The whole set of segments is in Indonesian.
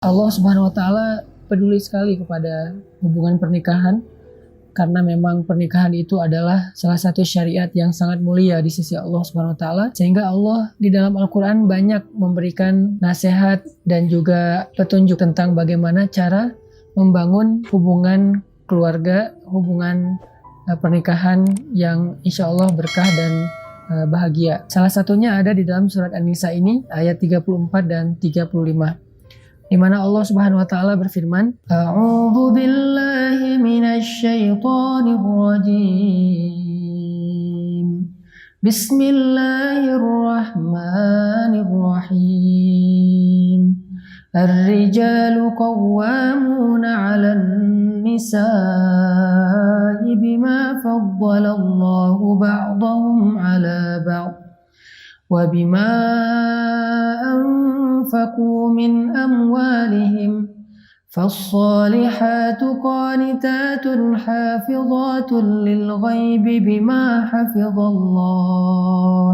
Allah Subhanahu wa taala peduli sekali kepada hubungan pernikahan karena memang pernikahan itu adalah salah satu syariat yang sangat mulia di sisi Allah Subhanahu wa taala, sehingga Allah di dalam Al-Qur'an banyak memberikan nasihat dan juga petunjuk tentang bagaimana cara membangun hubungan keluarga, hubungan pernikahan yang insya Allah berkah dan bahagia. Salah satunya ada di dalam surat An-Nisa ini ayat 34 dan 35. Di mana Allah Subhanahu wa taala berfirman, A'udzu billahi minasy syaithanir rajim. Bismillahirrahmanirrahim. Ar-rijalu qawwamuna 'alan nisa'i bima faddalallahu ba'dahum 'ala ba'd wa bima أنفقوا من أموالهم فالصالحات قانتات حافظات للغيب بما حفظ الله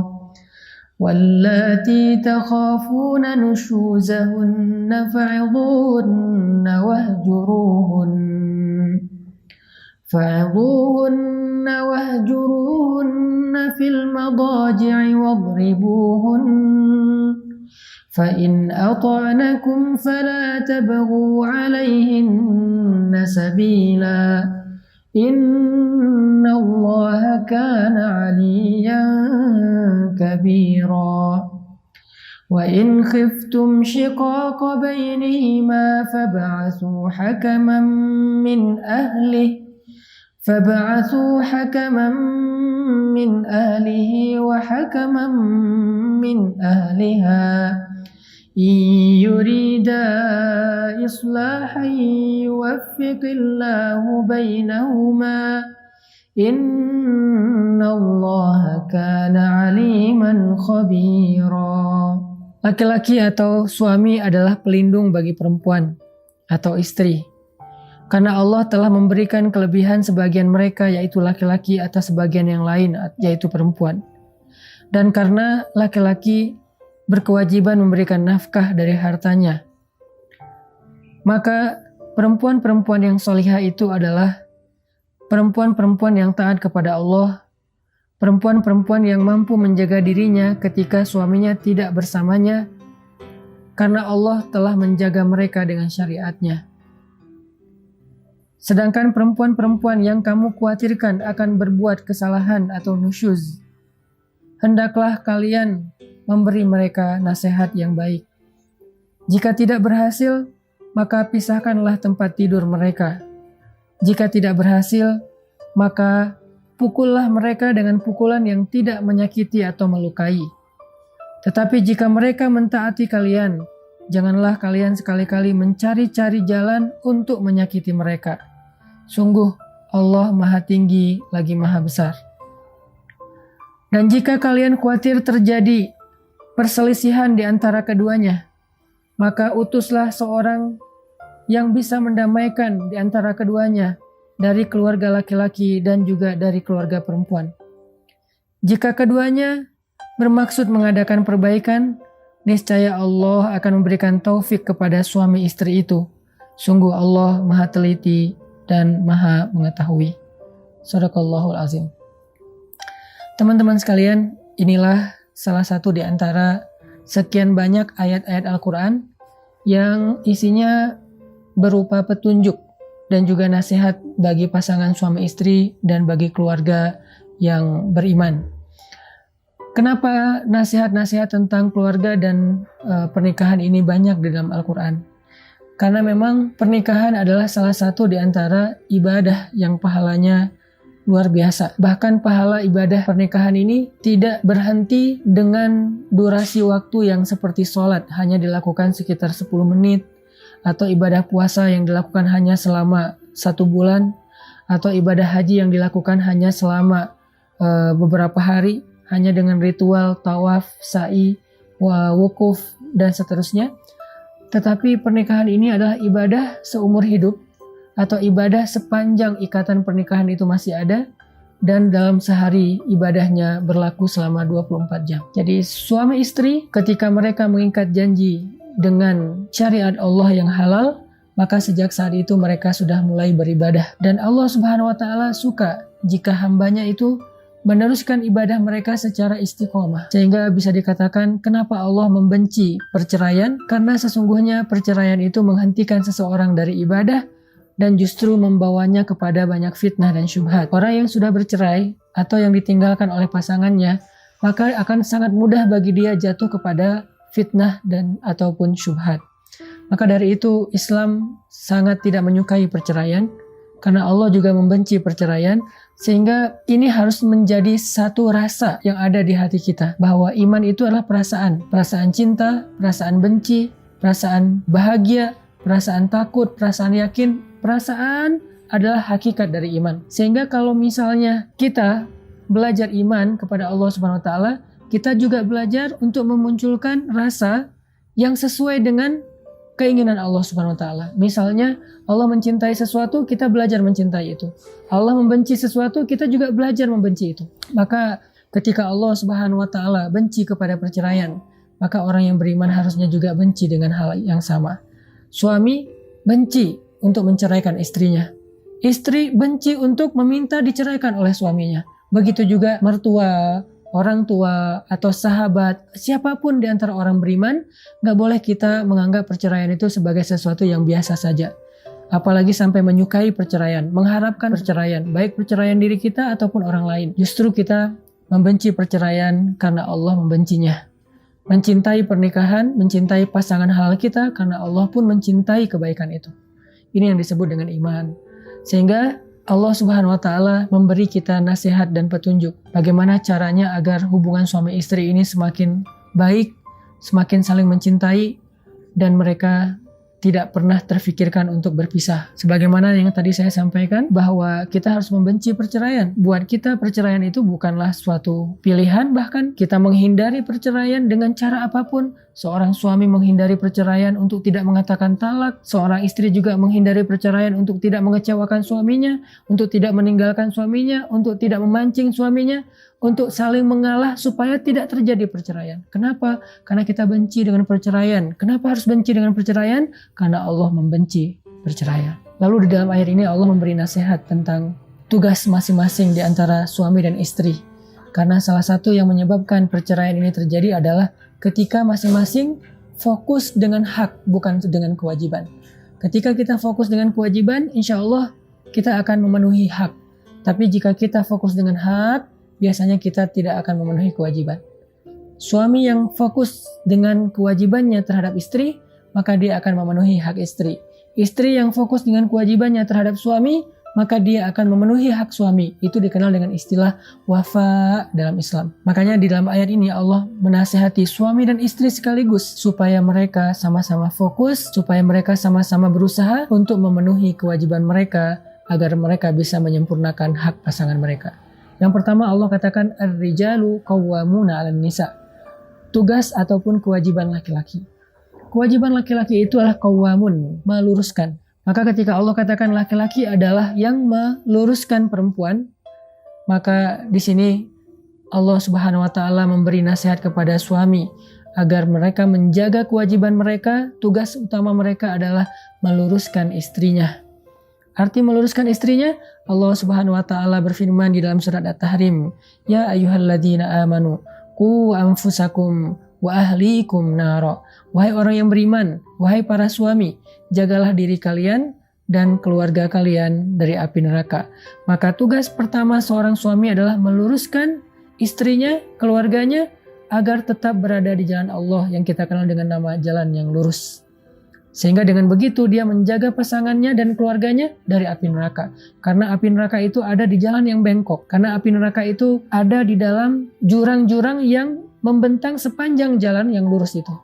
واللاتي تخافون نشوزهن فعظوهن واهجروهن في المضاجع واضربوهن فإن أطعنكم فلا تبغوا عليهن سبيلا إن الله كان عليا كبيرا وإن خفتم شقاق بينهما فابعثوا حكما من أهله وحكما من أهلها إن يريدا إصلاحا يوفق الله بينهما إن الله كان عليما خبيرا. Laki-laki atau suami adalah pelindung bagi perempuan atau istri, karena Allah telah memberikan kelebihan sebagian mereka, yaitu laki-laki, atas sebagian yang lain, yaitu perempuan. Dan karena laki-laki berkewajiban memberikan nafkah dari hartanya, maka perempuan-perempuan yang solihah itu adalah perempuan-perempuan yang taat kepada Allah, perempuan-perempuan yang mampu menjaga dirinya ketika suaminya tidak bersamanya, karena Allah telah menjaga mereka dengan syariatnya. Sedangkan perempuan-perempuan yang kamu khawatirkan akan berbuat kesalahan atau nusyuz, hendaklah kalian memberi mereka nasihat yang baik. Jika tidak berhasil, maka pisahkanlah tempat tidur mereka. Jika tidak berhasil, maka pukullah mereka dengan pukulan yang tidak menyakiti atau melukai. Tetapi jika mereka mentaati kalian, janganlah kalian sekali-kali mencari-cari jalan untuk menyakiti mereka. Sungguh Allah Maha Tinggi lagi Maha Besar. Dan jika kalian khawatir terjadi perselisihan di antara keduanya, maka utuslah seorang yang bisa mendamaikan di antara keduanya dari keluarga laki-laki dan juga dari keluarga perempuan. Jika keduanya bermaksud mengadakan perbaikan, niscaya Allah akan memberikan taufik kepada suami istri itu. Sungguh Allah Maha Teliti dan Maha Mengetahui. Shadaqallahul Azim. Teman-teman sekalian, inilah salah satu di antara sekian banyak ayat-ayat Al-Quran yang isinya berupa petunjuk dan juga nasihat bagi pasangan suami istri dan bagi keluarga yang beriman. Kenapa nasihat-nasihat tentang keluarga dan pernikahan ini banyak di dalam Al-Quran? Karena memang pernikahan adalah salah satu di antara ibadah yang pahalanya luar biasa. Bahkan pahala ibadah pernikahan ini tidak berhenti dengan durasi waktu yang seperti sholat, hanya dilakukan sekitar 10 menit, atau ibadah puasa yang dilakukan hanya selama 1 bulan, atau ibadah haji yang dilakukan hanya selama beberapa hari, hanya dengan ritual tawaf, sa'i, wukuf, dan seterusnya. Tetapi pernikahan ini adalah ibadah seumur hidup, atau ibadah sepanjang ikatan pernikahan itu masih ada, dan dalam sehari ibadahnya berlaku selama 24 jam. Jadi suami istri ketika mereka mengikat janji dengan syariat Allah yang halal, maka sejak saat itu mereka sudah mulai beribadah. Dan Allah Subhanahu wa Ta'ala suka jika hambanya itu meneruskan ibadah mereka secara istiqomah. Sehingga bisa dikatakan kenapa Allah membenci perceraian? Karena sesungguhnya perceraian itu menghentikan seseorang dari ibadah dan justru membawanya kepada banyak fitnah dan syubhat. Orang yang sudah bercerai atau yang ditinggalkan oleh pasangannya, maka akan sangat mudah bagi dia jatuh kepada fitnah dan ataupun syubhat. Maka dari itu Islam sangat tidak menyukai perceraian, karena Allah juga membenci perceraian, sehingga ini harus menjadi satu rasa yang ada di hati kita, bahwa iman itu adalah perasaan cinta, perasaan benci, perasaan bahagia, perasaan takut, perasaan yakin. Perasaan adalah hakikat dari iman. Sehingga kalau misalnya kita belajar iman kepada Allah Subhanahu wa Ta'ala, kita juga belajar untuk memunculkan rasa yang sesuai dengan keinginan Allah Subhanahu wa Ta'ala. Misalnya Allah mencintai sesuatu, kita belajar mencintai itu. Allah membenci sesuatu, kita juga belajar membenci itu. Maka ketika Allah Subhanahu wa Ta'ala benci kepada perceraian, maka orang yang beriman harusnya juga benci dengan hal yang sama. Suami benci untuk menceraikan istrinya. Istri benci untuk meminta diceraikan oleh suaminya. Begitu juga mertua, orang tua, atau sahabat, siapapun di antara orang beriman, gak boleh kita menganggap perceraian itu sebagai sesuatu yang biasa saja. Apalagi sampai menyukai perceraian, mengharapkan perceraian, baik perceraian diri kita ataupun orang lain. Justru kita membenci perceraian karena Allah membencinya. Mencintai pernikahan, mencintai pasangan halal kita karena Allah pun mencintai kebaikan itu. Ini yang disebut dengan iman. Sehingga Allah Subhanahu wa Ta'ala memberi kita nasihat dan petunjuk bagaimana caranya agar hubungan suami istri ini semakin baik, semakin saling mencintai, dan mereka tidak pernah terfikirkan untuk berpisah. Sebagaimana yang tadi saya sampaikan, bahwa kita harus membenci perceraian. Buat kita perceraian itu bukanlah suatu pilihan, bahkan kita menghindari perceraian dengan cara apapun. Seorang suami menghindari perceraian untuk tidak mengatakan talak, seorang istri juga menghindari perceraian untuk tidak mengecewakan suaminya, untuk tidak meninggalkan suaminya, untuk tidak memancing suaminya, untuk saling mengalah supaya tidak terjadi perceraian. Kenapa? Karena kita benci dengan perceraian. Kenapa harus benci dengan perceraian? Karena Allah membenci perceraian. Lalu di dalam ayat ini Allah memberi nasihat tentang tugas masing-masing di antara suami dan istri. Karena salah satu yang menyebabkan perceraian ini terjadi adalah ketika masing-masing fokus dengan hak, bukan dengan kewajiban. Ketika kita fokus dengan kewajiban, insya Allah kita akan memenuhi hak. Tapi jika kita fokus dengan hak, biasanya kita tidak akan memenuhi kewajiban. Suami yang fokus dengan kewajibannya terhadap istri, maka dia akan memenuhi hak istri. Istri yang fokus dengan kewajibannya terhadap suami, maka dia akan memenuhi hak suami. Itu dikenal dengan istilah wafa dalam Islam. Makanya di dalam ayat ini Allah menasihati suami dan istri sekaligus supaya mereka sama-sama fokus, supaya mereka sama-sama berusaha untuk memenuhi kewajiban mereka agar mereka bisa menyempurnakan hak pasangan mereka. Yang pertama Allah katakan ar-rijalu qawwamuna 'alan nisa. Tugas ataupun kewajiban laki-laki. Kewajiban laki-laki itu adalah qawwamun, meluruskan. Maka ketika Allah katakan laki-laki adalah yang meluruskan perempuan, maka di sini Allah Subhanahu wa Ta'ala memberi nasihat kepada suami agar mereka menjaga kewajiban mereka. Tugas utama mereka adalah meluruskan istrinya. Arti meluruskan istrinya, Allah Subhanahu wa Ta'ala berfirman di dalam surat At-Tahrim, ya ayyuhalladzina amanu qu anfusakum wa ahlikum nara. Wahai orang yang beriman, wahai para suami, jagalah diri kalian dan keluarga kalian dari api neraka. Maka tugas pertama seorang suami adalah meluruskan istrinya, keluarganya, agar tetap berada di jalan Allah yang kita kenal dengan nama jalan yang lurus. Sehingga dengan begitu dia menjaga pasangannya dan keluarganya dari api neraka. Karena api neraka itu ada di jalan yang bengkok. Karena api neraka itu ada di dalam jurang-jurang yang membentang sepanjang jalan yang lurus itu,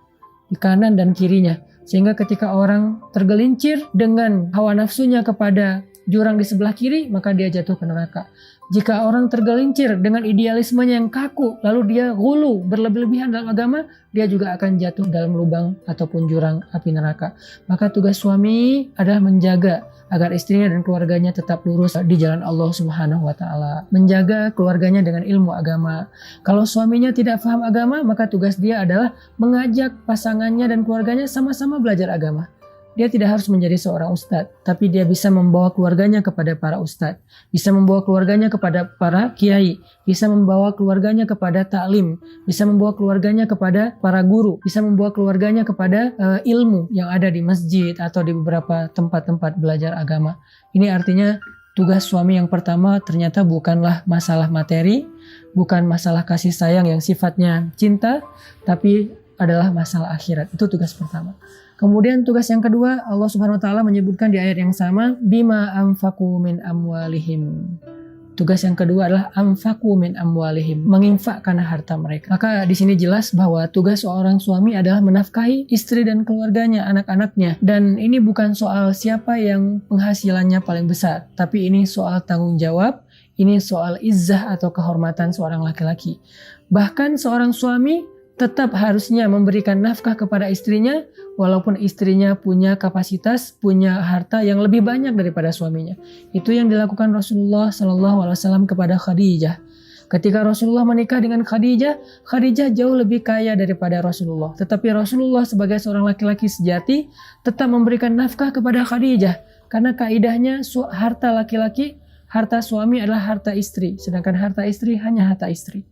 di kanan dan kirinya. Sehingga ketika orang tergelincir dengan hawa nafsunya kepada jurang di sebelah kiri, maka dia jatuh ke neraka. Jika orang tergelincir dengan idealismenya yang kaku, lalu dia ghulu, berlebih-lebihan dalam agama, dia juga akan jatuh dalam lubang ataupun jurang api neraka. Maka tugas suami adalah menjaga agar istrinya dan keluarganya tetap lurus di jalan Allah Subhanahu wa taala. Menjaga keluarganya dengan ilmu agama. Kalau suaminya tidak paham agama, maka tugas dia adalah mengajak pasangannya dan keluarganya sama-sama belajar agama. Dia tidak harus menjadi seorang ustadz, tapi dia bisa membawa keluarganya kepada para ustadz, bisa membawa keluarganya kepada para kiai, bisa membawa keluarganya kepada taklim, bisa membawa keluarganya kepada para guru, bisa membawa keluarganya kepada ilmu yang ada di masjid atau di beberapa tempat-tempat belajar agama. Ini artinya tugas suami yang pertama ternyata bukanlah masalah materi, bukan masalah kasih sayang yang sifatnya cinta, tapi adalah masalah akhirat. Itu tugas pertama. Kemudian tugas yang kedua, Allah Subhanahu wa taala menyebutkan di ayat yang sama, bima anfaqu min amwalihim. Tugas yang kedua adalah anfaqu min amwalihim, menginfakkan harta mereka. Maka di sini jelas bahwa tugas seorang suami adalah menafkahi istri dan keluarganya, anak-anaknya. Dan ini bukan soal siapa yang penghasilannya paling besar, tapi ini soal tanggung jawab, ini soal izzah atau kehormatan seorang laki-laki. Bahkan seorang suami tetap harusnya memberikan nafkah kepada istrinya, walaupun istrinya punya kapasitas, punya harta yang lebih banyak daripada suaminya. Itu yang dilakukan Rasulullah SAW kepada Khadijah. Ketika Rasulullah menikah dengan Khadijah, Khadijah jauh lebih kaya daripada Rasulullah. Tetapi Rasulullah sebagai seorang laki-laki sejati tetap memberikan nafkah kepada Khadijah. Karena kaidahnya harta laki-laki, harta suami adalah harta istri. Sedangkan harta istri hanya harta istri.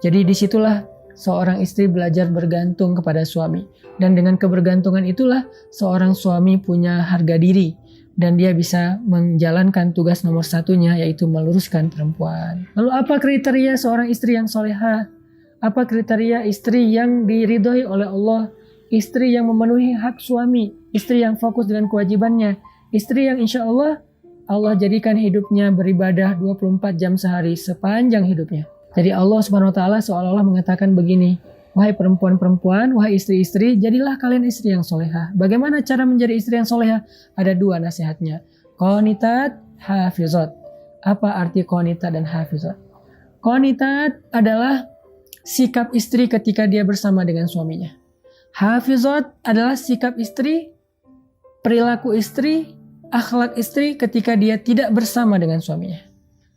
Jadi disitulah seorang istri belajar bergantung kepada suami. Dan dengan kebergantungan itulah seorang suami punya harga diri. Dan dia bisa menjalankan tugas nomor satunya, yaitu meluruskan perempuan. Lalu apa kriteria seorang istri yang solehah? Apa kriteria istri yang diridhoi oleh Allah? Istri yang memenuhi hak suami. Istri yang fokus dengan kewajibannya. Istri yang insya Allah jadikan hidupnya beribadah 24 jam sehari sepanjang hidupnya. Jadi Allah Subhanahu wa taala seolah-olah mengatakan begini, wahai perempuan-perempuan, wahai istri-istri, jadilah kalian istri yang solehah. Bagaimana cara menjadi istri yang solehah? Ada dua nasihatnya. Qanitat, hafizat. Apa arti qanitat dan hafizat? Qanitat adalah sikap istri ketika dia bersama dengan suaminya. Hafizat adalah sikap istri, perilaku istri, akhlak istri ketika dia tidak bersama dengan suaminya.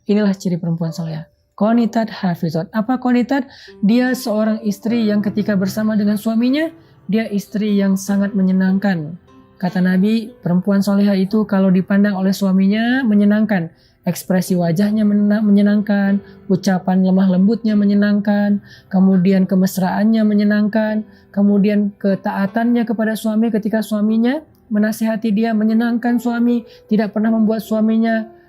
Inilah ciri perempuan solehah. Qanitat hafizat. Apa qanitat? Dia seorang istri yang ketika bersama dengan suaminya, dia istri yang sangat menyenangkan. Kata Nabi, perempuan solehah itu kalau dipandang oleh suaminya menyenangkan. Ekspresi wajahnya menyenangkan, ucapan lemah lembutnya menyenangkan, kemudian kemesraannya menyenangkan, kemudian ketaatannya kepada suami ketika suaminya menasihati dia menyenangkan suami, tidak pernah membuat suaminya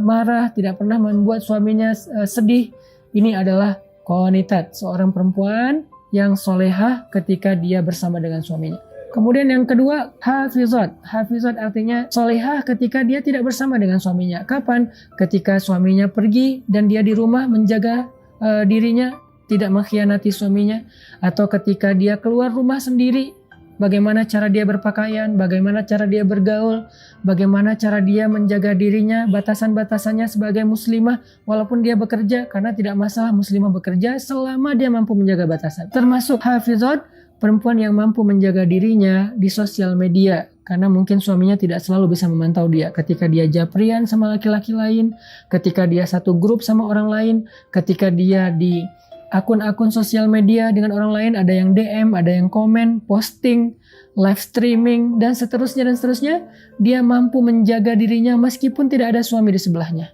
marah, tidak pernah membuat suaminya sedih. Ini adalah qanitat, seorang perempuan yang solehah ketika dia bersama dengan suaminya. Kemudian yang kedua, hafizat. Hafizat artinya solehah ketika dia tidak bersama dengan suaminya. Kapan? Ketika suaminya pergi dan dia di rumah menjaga dirinya, tidak mengkhianati suaminya. Atau ketika dia keluar rumah sendiri, bagaimana cara dia berpakaian, bagaimana cara dia bergaul, bagaimana cara dia menjaga dirinya, batasan-batasannya sebagai muslimah walaupun dia bekerja, karena tidak masalah muslimah bekerja selama dia mampu menjaga batasan. Termasuk hafizat, perempuan yang mampu menjaga dirinya di sosial media, karena mungkin suaminya tidak selalu bisa memantau dia. Ketika dia japrian sama laki-laki lain, ketika dia satu grup sama orang lain, ketika dia di akun-akun sosial media dengan orang lain, ada yang DM, ada yang komen, posting, live streaming, dan seterusnya, dia mampu menjaga dirinya meskipun tidak ada suami di sebelahnya.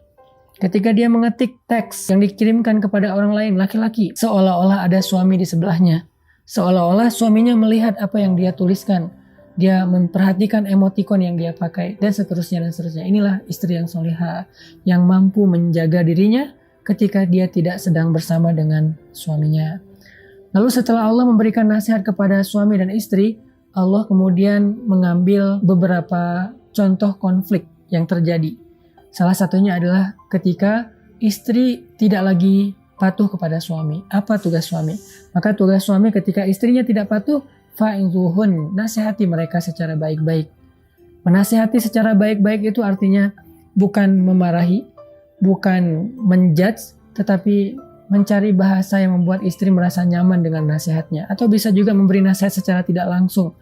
Ketika dia mengetik teks yang dikirimkan kepada orang lain, laki-laki, seolah-olah ada suami di sebelahnya. Seolah-olah suaminya melihat apa yang dia tuliskan. Dia memperhatikan emotikon yang dia pakai, dan seterusnya. Inilah istri yang solehah, yang mampu menjaga dirinya ketika dia tidak sedang bersama dengan suaminya. Lalu setelah Allah memberikan nasihat kepada suami dan istri, Allah kemudian mengambil beberapa contoh konflik yang terjadi. Salah satunya adalah ketika istri tidak lagi patuh kepada suami. Apa tugas suami? Maka tugas suami ketika istrinya tidak patuh, fa'izuhun, nasihati mereka secara baik-baik. Menasihati secara baik-baik itu artinya bukan memarahi, bukan menjudge, tetapi mencari bahasa yang membuat istri merasa nyaman dengan nasihatnya. Atau bisa juga memberi nasihat secara tidak langsung.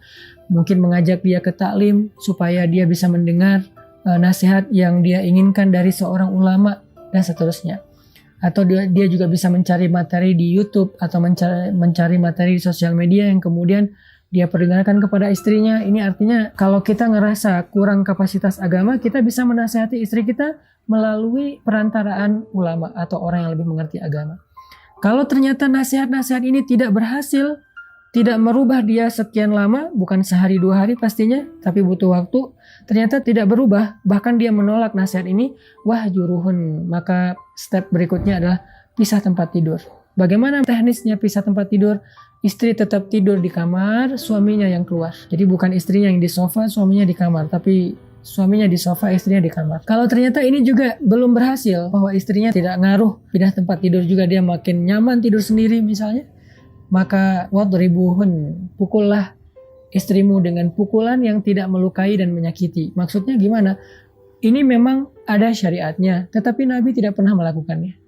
Mungkin mengajak dia ke taklim supaya dia bisa mendengar nasihat yang dia inginkan dari seorang ulama dan seterusnya. Atau dia juga bisa mencari materi di YouTube atau mencari materi di sosial media yang kemudian dia perdengarkan kepada istrinya. Ini artinya kalau kita ngerasa kurang kapasitas agama, kita bisa menasihati istri kita melalui perantaraan ulama atau orang yang lebih mengerti agama. Kalau ternyata nasihat-nasihat ini tidak berhasil, tidak merubah dia sekian lama, bukan sehari 2 hari pastinya, tapi butuh waktu, ternyata tidak berubah, bahkan dia menolak nasihat ini, wah juruhun, maka step berikutnya adalah pisah tempat tidur. Bagaimana teknisnya pisah tempat tidur? Istri tetap tidur di kamar, suaminya yang keluar. Jadi bukan istrinya yang di sofa, suaminya di kamar, tapi suaminya di sofa, istrinya di kamar. Kalau ternyata ini juga belum berhasil, bahwa istrinya tidak ngaruh pindah tempat tidur juga, dia makin nyaman tidur sendiri misalnya, maka wadribuhun, pukullah istrimu dengan pukulan yang tidak melukai dan menyakiti. Maksudnya gimana? Ini memang ada syariatnya, tetapi Nabi tidak pernah melakukannya.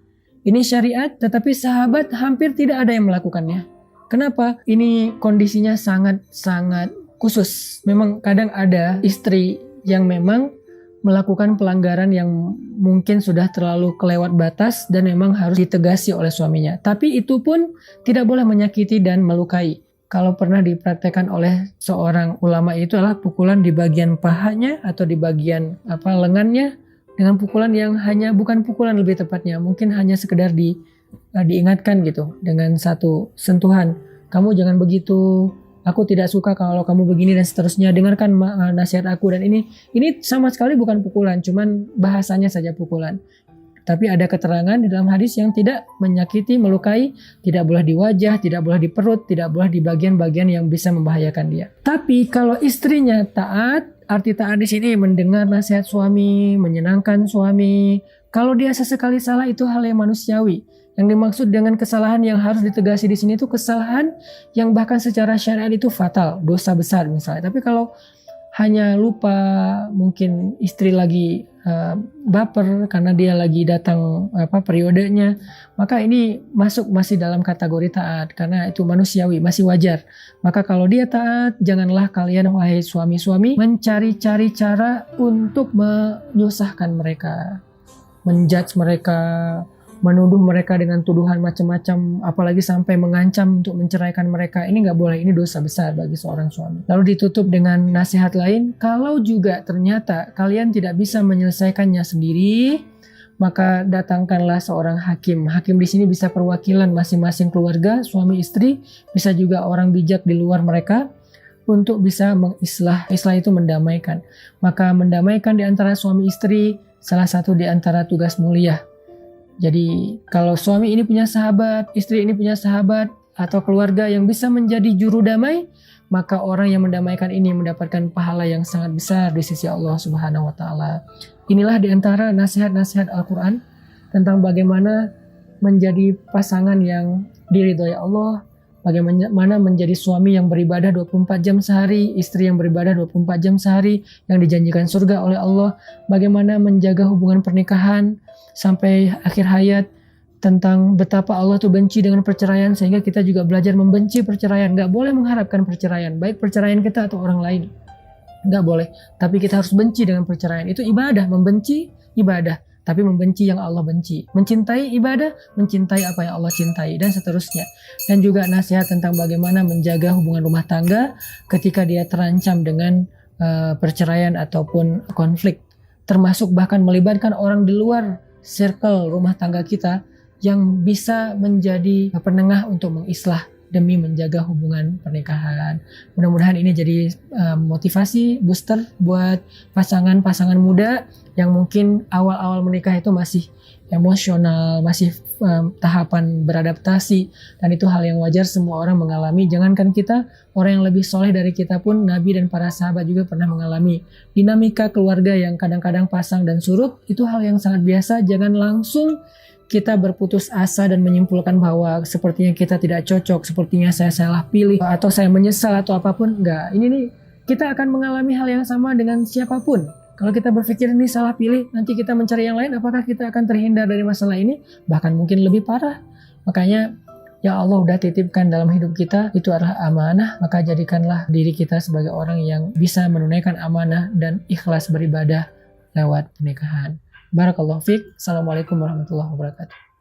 Ini syariat, tetapi sahabat hampir tidak ada yang melakukannya. Kenapa? Ini kondisinya sangat-sangat khusus. Memang kadang ada istri yang memang melakukan pelanggaran yang mungkin sudah terlalu kelewat batas dan memang harus ditegasi oleh suaminya. Tapi itu pun tidak boleh menyakiti dan melukai. Kalau pernah dipraktekkan oleh seorang ulama itu adalah pukulan di bagian pahanya atau di bagian lengannya dengan pukulan yang hanya bukan pukulan lebih tepatnya, mungkin hanya sekedar diingatkan gitu dengan satu sentuhan. Kamu jangan begitu. Aku tidak suka kalau kamu begini dan seterusnya. Dengarkan nasihat aku. Dan ini sama sekali bukan pukulan, cuman bahasanya saja pukulan. Tapi ada keterangan di dalam hadis yang tidak menyakiti, melukai, tidak boleh di wajah, tidak boleh di perut, tidak boleh di bagian-bagian yang bisa membahayakan dia. Tapi kalau istrinya taat, arti taat di sini mendengar nasihat suami, menyenangkan suami. Kalau dia sesekali salah itu hal yang manusiawi. Yang dimaksud dengan kesalahan yang harus ditegasi di sini itu kesalahan yang bahkan secara syariat itu fatal, dosa besar misalnya. Tapi kalau hanya lupa, mungkin istri lagi baper karena dia lagi datang periodenya, maka ini masih dalam kategori taat karena itu manusiawi, masih wajar. Maka kalau dia taat, janganlah kalian wahai suami-suami mencari-cari cara untuk menyusahkan mereka, menjudge mereka, menuduh mereka dengan tuduhan macam-macam, apalagi sampai mengancam untuk menceraikan mereka. Ini nggak boleh, ini dosa besar bagi seorang suami. Lalu ditutup dengan nasihat lain, kalau juga ternyata kalian tidak bisa menyelesaikannya sendiri, maka datangkanlah seorang hakim. Hakim di sini bisa perwakilan masing-masing keluarga, suami istri, bisa juga orang bijak di luar mereka, untuk bisa mengislah. Islah itu mendamaikan. Maka mendamaikan di antara suami istri, salah satu di antara tugas mulia. Jadi kalau suami ini punya sahabat, istri ini punya sahabat atau keluarga yang bisa menjadi juru damai, maka orang yang mendamaikan ini mendapatkan pahala yang sangat besar di sisi Allah Subhanahu wa taala. Inilah di antara nasihat-nasihat Al-Qur'an tentang bagaimana menjadi pasangan yang diridhoi Allah, bagaimana menjadi suami yang beribadah 24 jam sehari, istri yang beribadah 24 jam sehari, yang dijanjikan surga oleh Allah, bagaimana menjaga hubungan pernikahan sampai akhir hayat, tentang betapa Allah tuh benci dengan perceraian, sehingga kita juga belajar membenci perceraian. Gak boleh mengharapkan perceraian, baik perceraian kita atau orang lain, gak boleh. Tapi kita harus benci dengan perceraian. Itu ibadah, membenci ibadah, tapi membenci yang Allah benci. Mencintai ibadah, mencintai apa yang Allah cintai, dan seterusnya. Dan juga nasihat tentang bagaimana menjaga hubungan rumah tangga ketika dia terancam dengan perceraian ataupun konflik, termasuk bahkan melibatkan orang di luar circle rumah tangga kita yang bisa menjadi penengah untuk mengislah demi menjaga hubungan pernikahan. Mudah-mudahan ini jadi motivasi booster buat pasangan-pasangan muda yang mungkin awal-awal menikah itu masih emosional, masih tahapan beradaptasi, dan itu hal yang wajar semua orang mengalami. Jangankan kita, orang yang lebih soleh dari kita pun, Nabi dan para sahabat juga pernah mengalami dinamika keluarga yang kadang-kadang pasang dan surut. Itu hal yang sangat biasa. Jangan langsung kita berputus asa dan menyimpulkan bahwa sepertinya kita tidak cocok, sepertinya saya salah pilih, atau saya menyesal atau apapun. Enggak, ini nih kita akan mengalami hal yang sama dengan siapapun. Kalau kita berpikir ini salah pilih, nanti kita mencari yang lain, apakah kita akan terhindar dari masalah ini? Bahkan mungkin lebih parah. Makanya, ya Allah udah titipkan dalam hidup kita, itu adalah amanah, maka jadikanlah diri kita sebagai orang yang bisa menunaikan amanah dan ikhlas beribadah lewat pernikahan. Barakallahu fiik. Assalamualaikum warahmatullahi wabarakatuh.